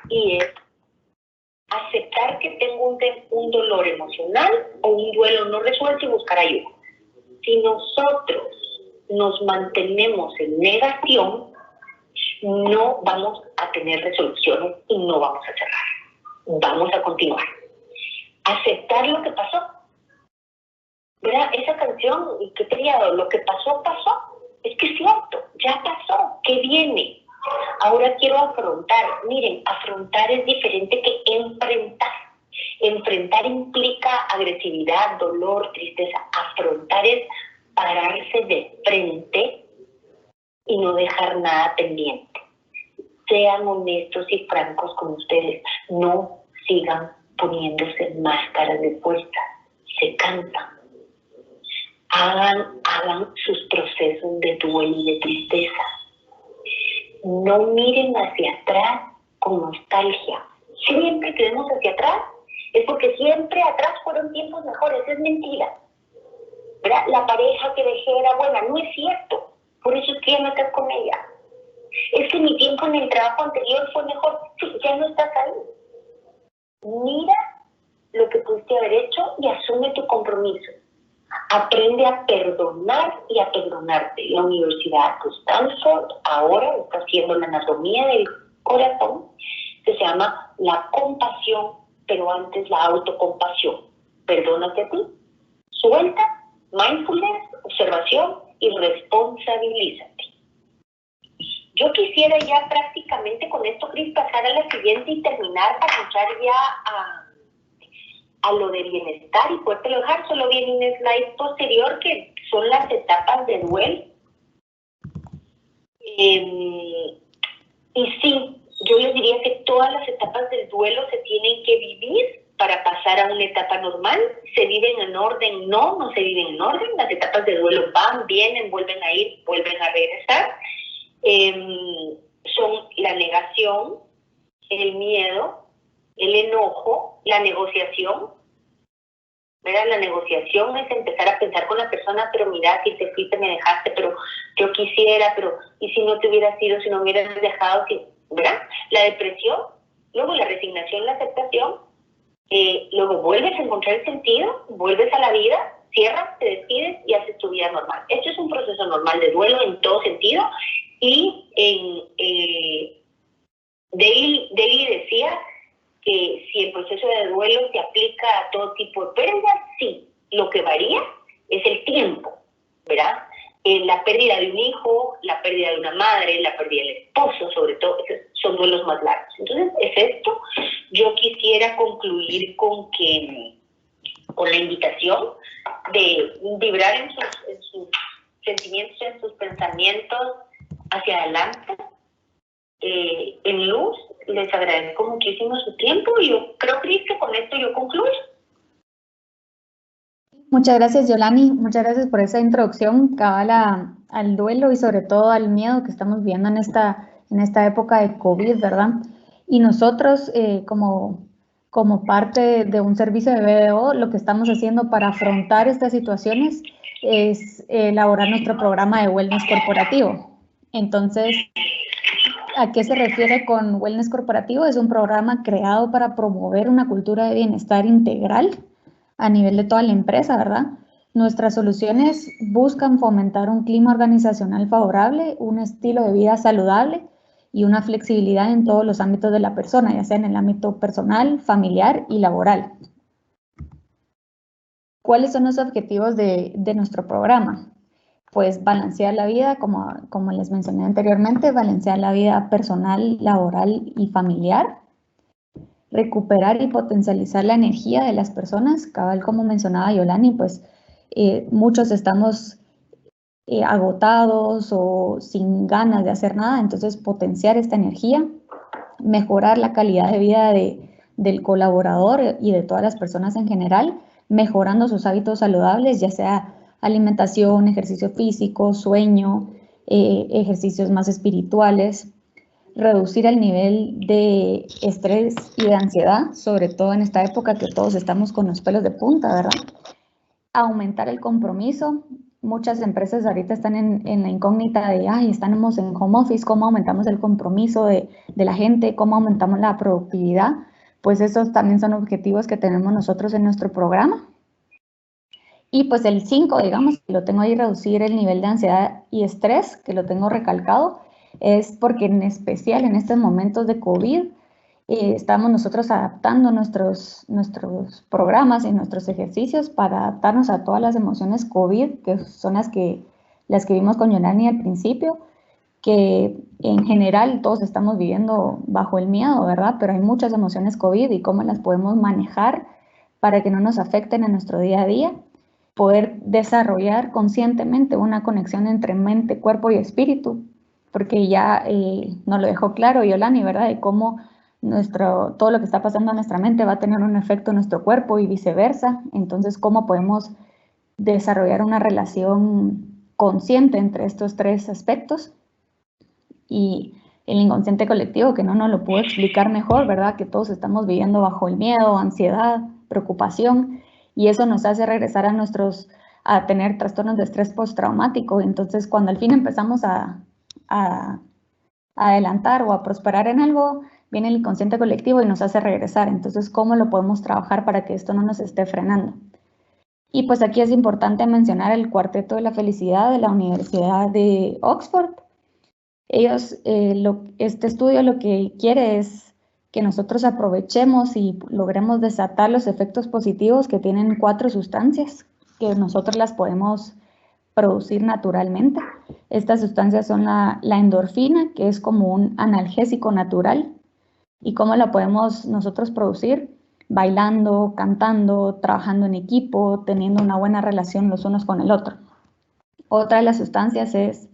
y es aceptar que tengo un dolor emocional o un duelo no resuelto y buscar ayuda. Si nosotros nos mantenemos en negación, no vamos a tener resoluciones y no vamos a cerrar. Vamos a continuar. Aceptar lo que pasó. ¿Verdad? Esa canción, qué triado, lo que pasó, pasó. Es que es cierto, ya pasó. ¿Qué viene? Ahora quiero afrontar. Miren, afrontar es diferente que enfrentar. Enfrentar implica agresividad, dolor, tristeza. Afrontar es pararse de frente y no dejar nada pendiente. Sean honestos y francos con ustedes. No sigan poniéndose máscaras de fuerza, se cansan. Hagan sus procesos de duelo y de tristeza. No miren hacia atrás con nostalgia. Siempre que vemos hacia atrás es porque siempre atrás fueron tiempos mejores. Es mentira, ¿verdad? La pareja que dejé era buena. No es cierto. Por eso es que ya no estás con ella. Es que mi tiempo en el trabajo anterior fue mejor. Sí, ya no estás ahí. Mira lo que pudiste haber hecho y asume tu compromiso. Aprende a perdonar y a perdonarte. La Universidad de Stanford ahora está haciendo la anatomía del corazón, que se llama la compasión, pero antes la autocompasión. Perdónate a ti, suelta, mindfulness, observación y responsabilízate. Yo quisiera ya prácticamente con esto, Cris, pasar a la siguiente y terminar para escuchar ya a lo de bienestar y poderte dejar. Solo viene un slide posterior que son las etapas de duelo. Y sí, yo les diría que todas las etapas del duelo se tienen que vivir para pasar a una etapa normal. Se viven en orden, no se viven en orden. Las etapas de duelo van, vienen, vuelven a ir, vuelven a regresar. Son la negación, el miedo, el enojo, la negociación. ¿Verdad? La negociación es empezar a pensar con la persona, pero mira, si te fuiste, me dejaste, pero yo quisiera, pero ¿y si no te hubieras ido, si no hubieras dejado? ¿Verdad? La depresión, luego la resignación, la aceptación, luego vuelves a encontrar el sentido, vuelves a la vida, cierras, te despides y haces tu vida normal. Esto es un proceso normal de duelo en todo sentido y Daly decía que si el proceso de duelo se aplica a todo tipo de pérdidas, sí, lo que varía es el tiempo, ¿verdad? La pérdida de un hijo, la pérdida de una madre, la pérdida del esposo, sobre todo, esos son duelos más largos. Entonces, es esto. Yo quisiera concluir con la invitación de vibrar en sus sentimientos, en sus pensamientos hacia adelante, en luz. Les agradezco muchísimo su tiempo y yo creo, Cris, que con esto yo concluyo. Muchas gracias, Yolani. Muchas gracias por esa introducción cabal al duelo y sobre todo al miedo que estamos viviendo en esta época de COVID, ¿verdad? Y nosotros, como parte de un servicio de BDO, lo que estamos haciendo para afrontar estas situaciones es elaborar nuestro programa de wellness corporativo. Entonces, ¿a qué se refiere con wellness corporativo? Es un programa creado para promover una cultura de bienestar integral a nivel de toda la empresa, ¿verdad? Nuestras soluciones buscan fomentar un clima organizacional favorable, un estilo de vida saludable y una flexibilidad en todos los ámbitos de la persona, ya sea en el ámbito personal, familiar y laboral. ¿Cuáles son los objetivos de nuestro programa? Pues balancear la vida, como les mencioné anteriormente, balancear la vida personal, laboral y familiar, recuperar y potencializar la energía de las personas, cabal como mencionaba Yolani, pues muchos estamos agotados o sin ganas de hacer nada, entonces potenciar esta energía, mejorar la calidad de vida del colaborador y de todas las personas en general, mejorando sus hábitos saludables, ya sea alimentación, ejercicio físico, sueño, ejercicios más espirituales, reducir el nivel de estrés y de ansiedad, sobre todo en esta época que todos estamos con los pelos de punta, ¿verdad? Aumentar el compromiso. Muchas empresas ahorita están en la incógnita de, estamos en home office, ¿cómo aumentamos el compromiso de la gente? ¿Cómo aumentamos la productividad? Pues esos también son objetivos que tenemos nosotros en nuestro programa. Y pues el 5, digamos, que lo tengo ahí, reducir el nivel de ansiedad y estrés, que lo tengo recalcado, es porque en especial en estos momentos de COVID estamos nosotros adaptando nuestros programas y nuestros ejercicios para adaptarnos a todas las emociones COVID, que son las que vimos con Yolani al principio, que en general todos estamos viviendo bajo el miedo, ¿verdad? Pero hay muchas emociones COVID y cómo las podemos manejar para que no nos afecten en nuestro día a día, poder desarrollar conscientemente una conexión entre mente, cuerpo y espíritu, porque ya nos lo dejó claro Yolani, ¿verdad? De cómo todo lo que está pasando en nuestra mente va a tener un efecto en nuestro cuerpo y viceversa. Entonces, ¿cómo podemos desarrollar una relación consciente entre estos tres aspectos? Y el inconsciente colectivo, que no nos lo puedo explicar mejor, ¿verdad? Que todos estamos viviendo bajo el miedo, ansiedad, preocupación, y eso nos hace regresar a tener trastornos de estrés postraumático. Entonces, cuando al fin empezamos a adelantar o a prosperar en algo, viene el inconsciente colectivo y nos hace regresar. Entonces, ¿cómo lo podemos trabajar para que esto no nos esté frenando? Y pues aquí es importante mencionar el Cuarteto de la Felicidad de la Universidad de Oxford. Ellos, este estudio lo que quiere es que nosotros aprovechemos y logremos desatar los efectos positivos que tienen 4 sustancias, que nosotros las podemos producir naturalmente. Estas sustancias son la endorfina, que es como un analgésico natural. ¿Y cómo la podemos nosotros producir? Bailando, cantando, trabajando en equipo, teniendo una buena relación los unos con el otro. Otra de las sustancias es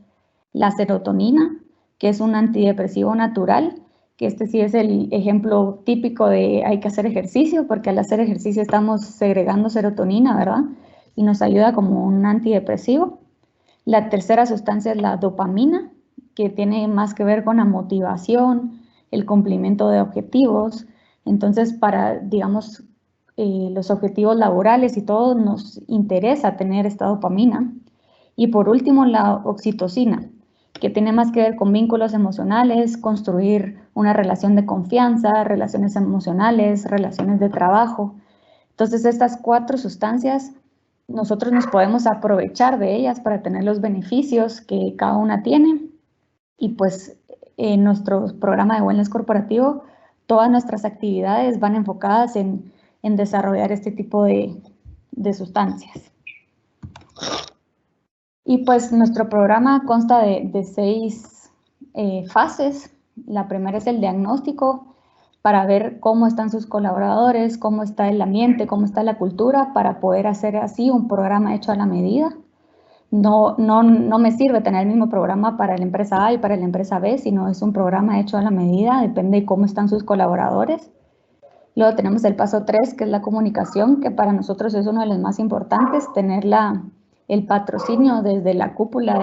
la serotonina, que es un antidepresivo natural, que este sí es el ejemplo típico de hay que hacer ejercicio, porque al hacer ejercicio estamos segregando serotonina, ¿verdad? Y nos ayuda como un antidepresivo. La tercera sustancia es la dopamina, que tiene más que ver con la motivación, el cumplimiento de objetivos. Entonces, para, digamos, los objetivos laborales y todo, nos interesa tener esta dopamina. Y por último, la oxitocina, que tiene más que ver con vínculos emocionales, construir una relación de confianza, relaciones emocionales, relaciones de trabajo. Entonces, estas 4 sustancias, nosotros nos podemos aprovechar de ellas para tener los beneficios que cada una tiene. Y pues en nuestro programa de wellness corporativo, todas nuestras actividades van enfocadas en desarrollar este tipo de sustancias. Y pues nuestro programa consta de 6 fases. La primera es el diagnóstico, para ver cómo están sus colaboradores, cómo está el ambiente, cómo está la cultura, para poder hacer así un programa hecho a la medida. No me sirve tener el mismo programa para la empresa A y para la empresa B, sino es un programa hecho a la medida, depende de cómo están sus colaboradores. Luego tenemos el paso 3, que es la comunicación, que para nosotros es uno de los más importantes, tener el patrocinio desde la cúpula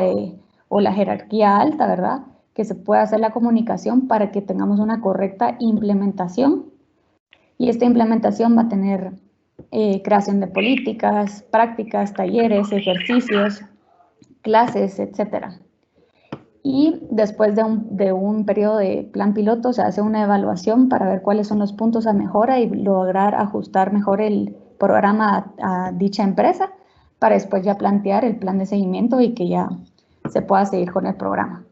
o la jerarquía alta, ¿verdad? Que se pueda hacer la comunicación para que tengamos una correcta implementación. Y esta implementación va a tener creación de políticas, prácticas, talleres, ejercicios, clases, etcétera. Y después de un periodo de plan piloto se hace una evaluación para ver cuáles son los puntos a mejora y lograr ajustar mejor el programa a dicha empresa para después ya plantear el plan de seguimiento y que ya se pueda seguir con el programa.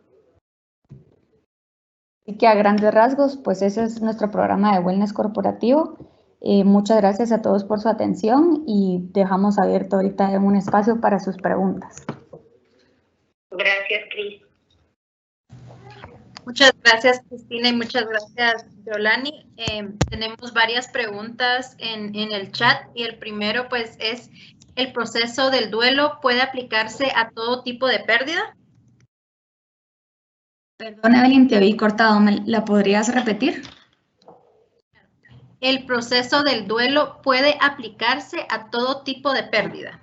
Así que a grandes rasgos, pues ese es nuestro programa de wellness corporativo. Muchas gracias a todos por su atención y dejamos abierto ahorita un espacio para sus preguntas. Gracias, Cris. Muchas gracias, Cristina, y muchas gracias, Yolani. Tenemos varias preguntas en el chat y el primero pues es, ¿el proceso del duelo puede aplicarse a todo tipo de pérdida? Perdón, Evelyn, te vi cortado. ¿Me la podrías repetir? ¿El proceso del duelo puede aplicarse a todo tipo de pérdida?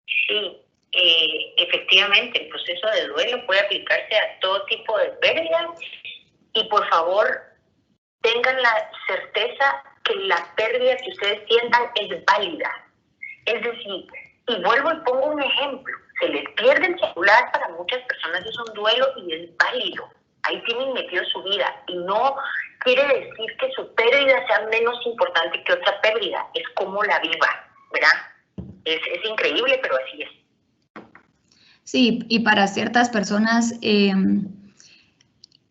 Sí, efectivamente, el proceso de duelo puede aplicarse a todo tipo de pérdida y por favor tengan la certeza que la pérdida que ustedes sientan es válida. Es decir, y vuelvo y pongo un ejemplo, se les pierde el celular, para muchas personas es un duelo y es válido. Ahí tienen metido su vida y no quiere decir que su pérdida sea menos importante que otra pérdida, es como la viva, ¿verdad? Es increíble, pero así es. Sí, y para ciertas personas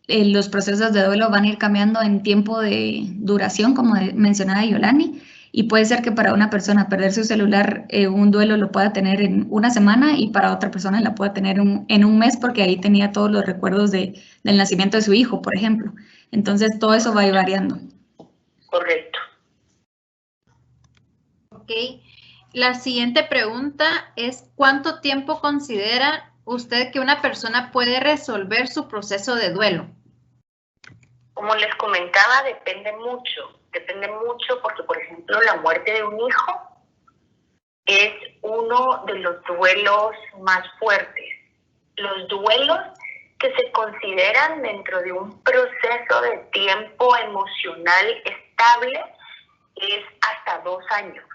los procesos de duelo van a ir cambiando en tiempo de duración, como mencionaba Yolani, y puede ser que para una persona perder su celular, un duelo lo pueda tener en una semana y para otra persona la pueda tener en un mes porque ahí tenía todos los recuerdos del nacimiento de su hijo, por ejemplo. Entonces, todo eso va a ir variando. Correcto. Ok. La siguiente pregunta es, ¿cuánto tiempo considera usted que una persona puede resolver su proceso de duelo? Como les comentaba, depende mucho porque, por ejemplo, la muerte de un hijo es uno de los duelos más fuertes. Los duelos que se consideran dentro de un proceso de tiempo emocional estable es hasta 2 años.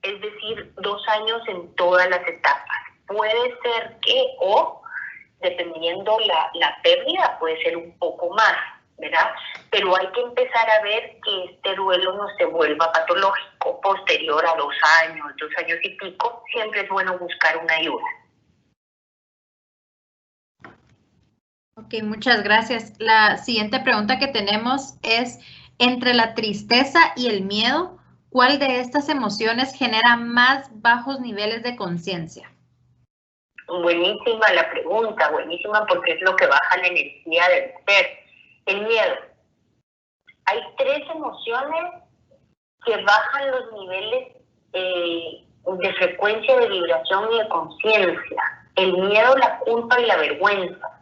Es decir, 2 años en todas las etapas. Puede ser que, o dependiendo la pérdida, puede ser un poco más, ¿verdad? Pero hay que empezar a ver que este duelo no se vuelva patológico posterior a 2 años, 2 años y pico. Siempre es bueno buscar una ayuda. Ok, muchas gracias. La siguiente pregunta que tenemos es, entre la tristeza y el miedo, ¿cuál de estas emociones genera más bajos niveles de conciencia? Buenísima la pregunta, buenísima, porque es lo que baja la energía del ser. El miedo. Hay 3 emociones que bajan los niveles de frecuencia de vibración y de conciencia. El miedo, la culpa y la vergüenza.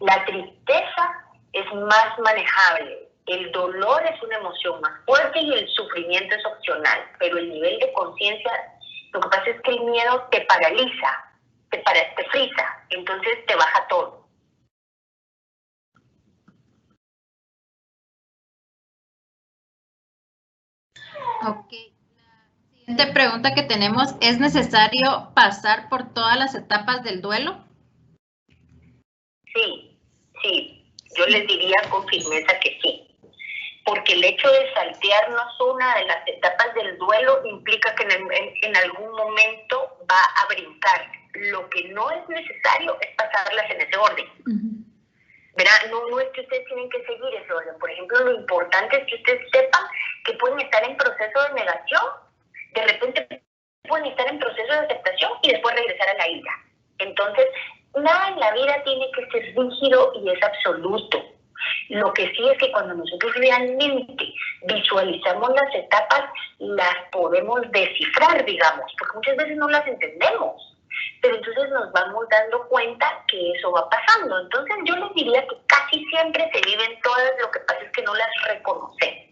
La tristeza es más manejable. El dolor es una emoción más fuerte y el sufrimiento es opcional. Pero el nivel de conciencia, lo que pasa es que el miedo te paraliza, te frisa, entonces te baja todo. Ok. La siguiente pregunta que tenemos, ¿es necesario pasar por todas las etapas del duelo? Sí. Yo les diría con firmeza que sí. Porque el hecho de saltearnos una de las etapas del duelo implica que en algún momento va a brincar. Lo que no es necesario es pasarlas en ese orden. ¿Verdad? No es que ustedes tienen que seguir ese orden. Por ejemplo, lo importante es que ustedes sepan que pueden estar en proceso de negación, de repente pueden estar en proceso de aceptación y después regresar a la ira. Entonces, nada en la vida tiene que ser rígido y es absoluto. Lo que sí es que cuando nosotros realmente visualizamos las etapas, las podemos descifrar, digamos, porque muchas veces no las entendemos. Pero entonces nos vamos dando cuenta que eso va pasando. Entonces yo les diría que casi siempre se viven todas, lo que pasa es que no las reconocemos.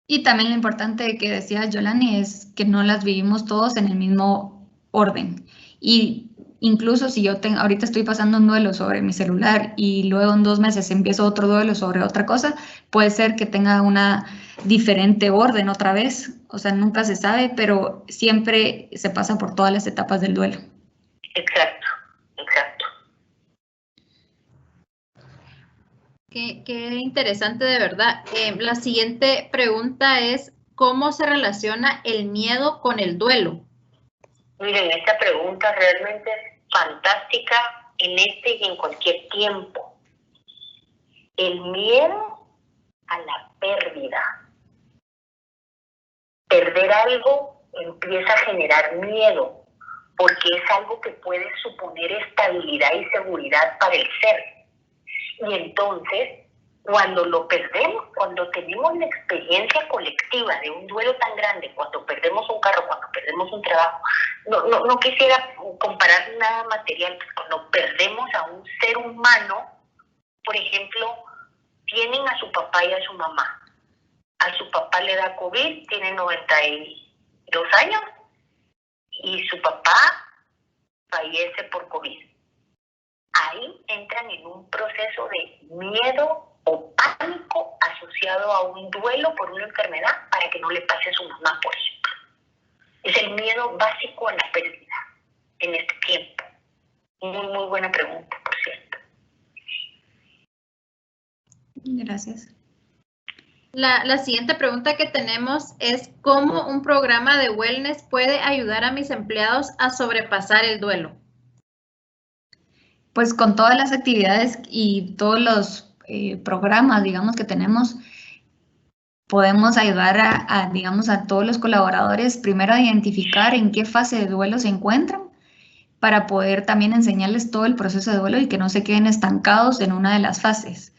Y también lo importante que decía Yolani es que no las vivimos todos en el mismo orden. Y incluso si yo ahorita estoy pasando un duelo sobre mi celular y luego en 2 meses empiezo otro duelo sobre otra cosa, puede ser que tenga una diferente orden otra vez. O sea, nunca se sabe, pero siempre se pasa por todas las etapas del duelo. Exacto. Qué interesante de verdad. La siguiente pregunta es, ¿cómo se relaciona el miedo con el duelo? Miren, esta pregunta realmente es fantástica en este y en cualquier tiempo. El miedo a la pérdida. Perder algo empieza a generar miedo, porque es algo que puede suponer estabilidad y seguridad para el ser. Y entonces, cuando lo perdemos, cuando tenemos la experiencia colectiva de un duelo tan grande, cuando perdemos un carro, cuando perdemos un trabajo, no quisiera comparar nada material, pues cuando perdemos a un ser humano, por ejemplo, tienen a su papá y a su mamá. A su papá le da COVID, tiene 92 años, y su papá fallece por COVID. Ahí entran en un proceso de miedo o pánico asociado a un duelo por una enfermedad para que no le pase a su mamá, por ejemplo. Es el miedo básico a la pérdida en este tiempo. Muy buena pregunta, por cierto. Gracias. La siguiente pregunta que tenemos es, ¿cómo un programa de wellness puede ayudar a mis empleados a sobrepasar el duelo? Pues con todas las actividades y todos los programas, digamos, que tenemos, podemos ayudar digamos, a todos los colaboradores primero a identificar en qué fase de duelo se encuentran para poder también enseñarles todo el proceso de duelo y que no se queden estancados en una de las fases.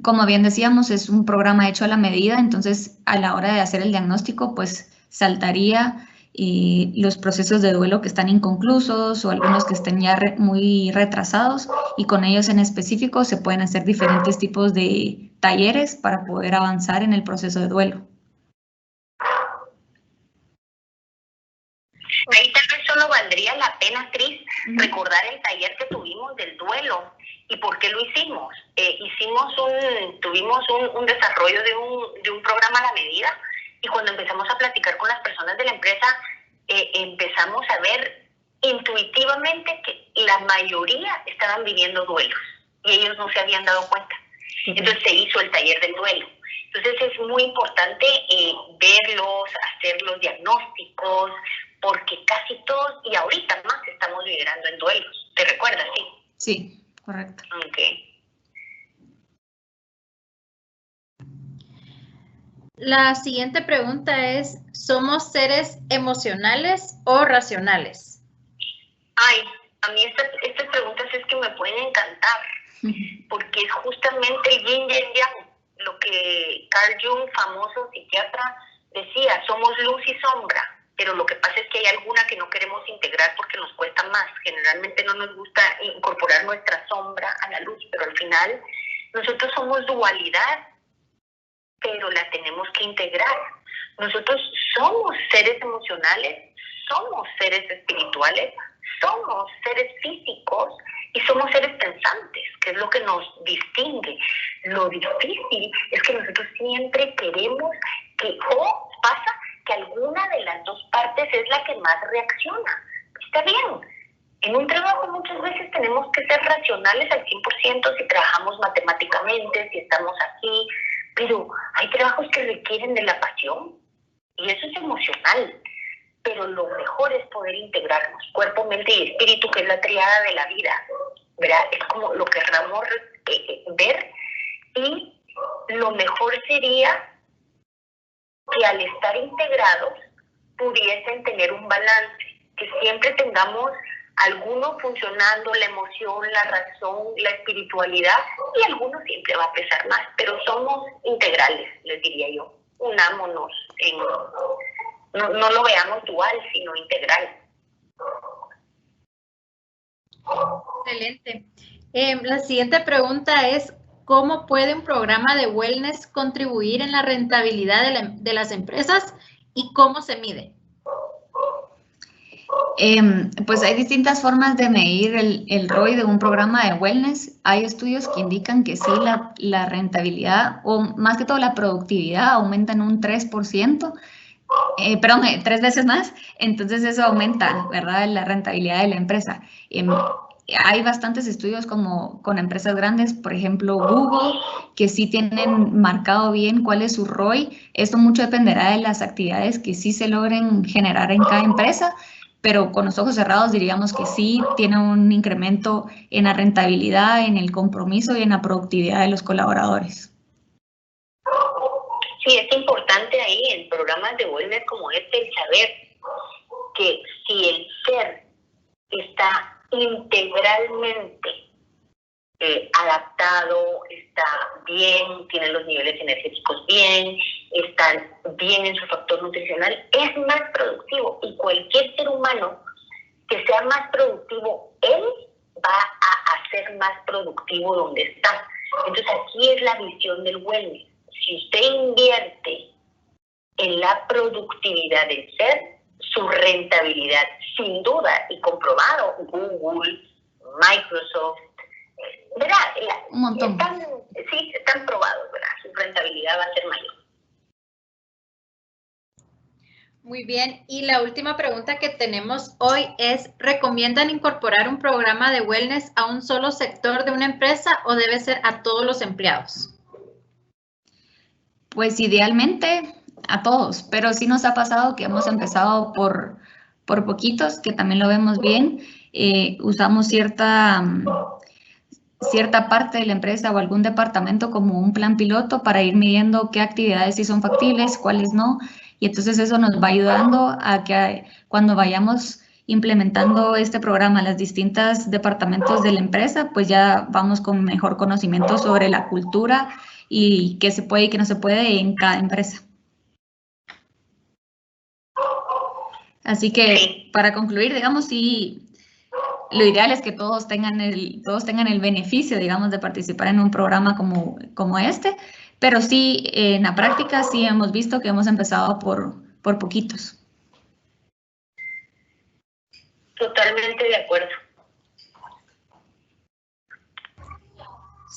Como bien decíamos, es un programa hecho a la medida, entonces a la hora de hacer el diagnóstico, pues saltaría los procesos de duelo que están inconclusos o algunos que estén ya muy retrasados, y con ellos en específico se pueden hacer diferentes tipos de talleres para poder avanzar en el proceso de duelo. Ahí tal vez solo valdría la pena, Cris, recordar el taller que tuvimos del duelo y por qué lo hicimos. Tuvimos un desarrollo de un programa a la medida, y cuando empezamos a platicar con las personas de la empresa, empezamos a ver intuitivamente que la mayoría estaban viviendo duelos y ellos no se habían dado cuenta. Entonces se hizo el taller del duelo. Entonces es muy importante verlos, hacer los diagnósticos, porque casi todos, y ahorita más, estamos liderando en duelos. ¿Te recuerdas? Sí. Sí, correcto. Okay. La siguiente pregunta es, ¿somos seres emocionales o racionales? Ay, a mí estas preguntas es que me pueden encantar, porque es justamente el yin y el yang, lo que Carl Jung, famoso psiquiatra, decía, somos luz y sombra, pero lo que pasa es que hay alguna que no queremos integrar porque nos cuesta más. Generalmente no nos gusta incorporar nuestra sombra a la luz, pero al final nosotros somos dualidad, pero la tenemos que integrar. Nosotros somos seres emocionales, somos seres espirituales, somos seres físicos y somos seres pensantes, que es lo que nos distingue. Lo difícil es que nosotros siempre queremos que, o pasa que alguna de las dos partes es la que más reacciona. Está bien. En un trabajo muchas veces tenemos que ser racionales al 100% si trabajamos matemáticamente, si estamos aquí, pero hay trabajos que requieren de la pasión y eso es emocional. Pero lo mejor es poder integrarnos, cuerpo, mente y espíritu, que es la triada de la vida, ¿verdad? Es como lo querramos ver, y lo mejor sería que al estar integrados pudiesen tener un balance, que siempre tengamos alguno funcionando, la emoción, la razón, la espiritualidad, y alguno siempre va a pesar más, pero somos integrales, les diría yo. Unámonos, no lo veamos dual, sino integral. Excelente. La siguiente pregunta es, ¿cómo puede un programa de wellness contribuir en la rentabilidad de las empresas y cómo se mide? Pues hay distintas formas de medir el ROI de un programa de wellness. Hay estudios que indican que sí, la rentabilidad, o más que todo la productividad, aumenta en un 3%, perdón, 3 veces más. Entonces eso aumenta, ¿verdad?, la rentabilidad de la empresa. Hay bastantes estudios como con empresas grandes, por ejemplo Google, que sí tienen marcado bien cuál es su ROI. Esto mucho dependerá de las actividades que sí se logren generar en cada empresa, pero con los ojos cerrados diríamos que sí tiene un incremento en la rentabilidad, en el compromiso y en la productividad de los colaboradores. Sí, es importante ahí en programas de wellness como este el saber que si el ser está integralmente adaptado, está bien, tiene los niveles energéticos bien, está bien en su factor nutricional, es más productivo, y cualquier ser humano que sea más productivo, él va a ser más productivo donde está. Entonces aquí es la visión del wellness. Si usted invierte en la productividad del ser, su rentabilidad, sin duda y comprobado, Google, Microsoft, ¿verdad? Un montón. Están probados, ¿verdad? Su rentabilidad va a ser mayor. Muy bien, y la última pregunta que tenemos hoy es, ¿recomiendan incorporar un programa de wellness a un solo sector de una empresa o debe ser a todos los empleados? Pues idealmente a todos, pero sí nos ha pasado que hemos empezado por poquitos, que también lo vemos bien. Usamos cierta parte de la empresa o algún departamento como un plan piloto para ir midiendo qué actividades sí son factibles, cuáles no, y entonces eso nos va ayudando a que cuando vayamos implementando este programa en los distintos departamentos de la empresa, pues ya vamos con mejor conocimiento sobre la cultura y qué se puede y qué no se puede en cada empresa. Así que para concluir, digamos, sí, lo ideal es que todos tengan el beneficio, digamos, de participar en un programa como este, pero sí, en la práctica sí hemos visto que hemos empezado por poquitos. Totalmente de acuerdo.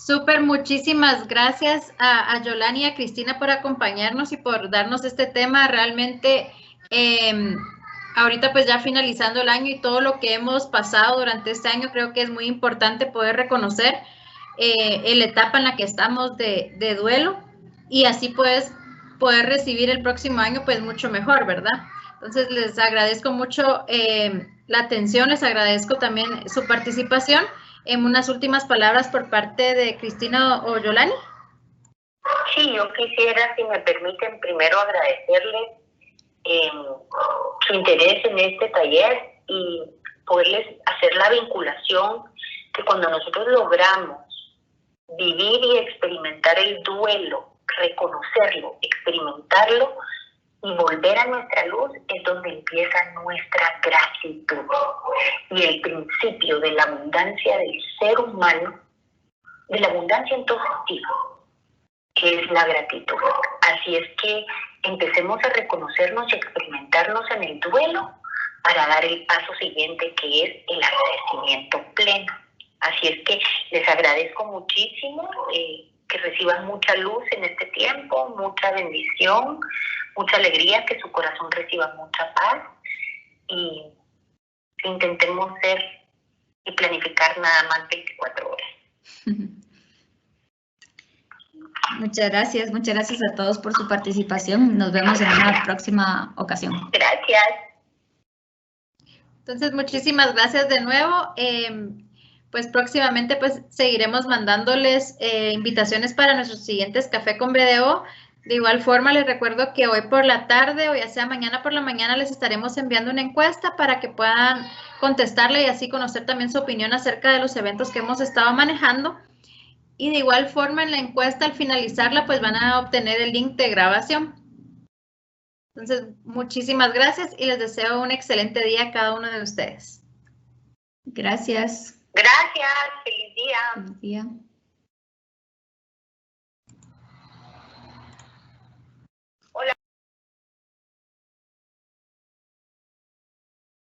Súper, muchísimas gracias a Yolani y a Cristina por acompañarnos y por darnos este tema. Realmente, ahorita pues ya finalizando el año y todo lo que hemos pasado durante este año, creo que es muy importante poder reconocer la etapa en la que estamos de duelo y así pues poder recibir el próximo año pues mucho mejor, ¿verdad? Entonces les agradezco mucho la atención, les agradezco también su participación. En unas últimas palabras por parte de Cristina o Yolani. Sí, yo quisiera, si me permiten, primero agradecerles su interés en este taller y poderles hacer la vinculación que cuando nosotros logramos vivir y experimentar el duelo, reconocerlo, experimentarlo y volver a nuestra luz, es donde empieza nuestra gratitud. Y el principio de la abundancia del ser humano, de la abundancia en todo sentido, que es la gratitud. Así es que empecemos a reconocernos y experimentarnos en el duelo para dar el paso siguiente, que es el agradecimiento pleno. Así es que les agradezco muchísimo, que reciban mucha luz en este tiempo, mucha bendición, mucha alegría, que su corazón reciba mucha paz y que intentemos ser y planificar nada más 24 horas. Muchas gracias a todos por su participación. Nos vemos en una próxima ocasión. Gracias. Entonces, muchísimas gracias de nuevo. Pues próximamente pues seguiremos mandándoles invitaciones para nuestros siguientes Café con BDO. De igual forma, les recuerdo que hoy por la tarde o ya sea mañana por la mañana les estaremos enviando una encuesta para que puedan contestarle y así conocer también su opinión acerca de los eventos que hemos estado manejando. Y de igual forma en la encuesta, al finalizarla, pues van a obtener el link de grabación. Entonces, muchísimas gracias y les deseo un excelente día a cada uno de ustedes. Gracias. Gracias. Feliz día. Feliz día.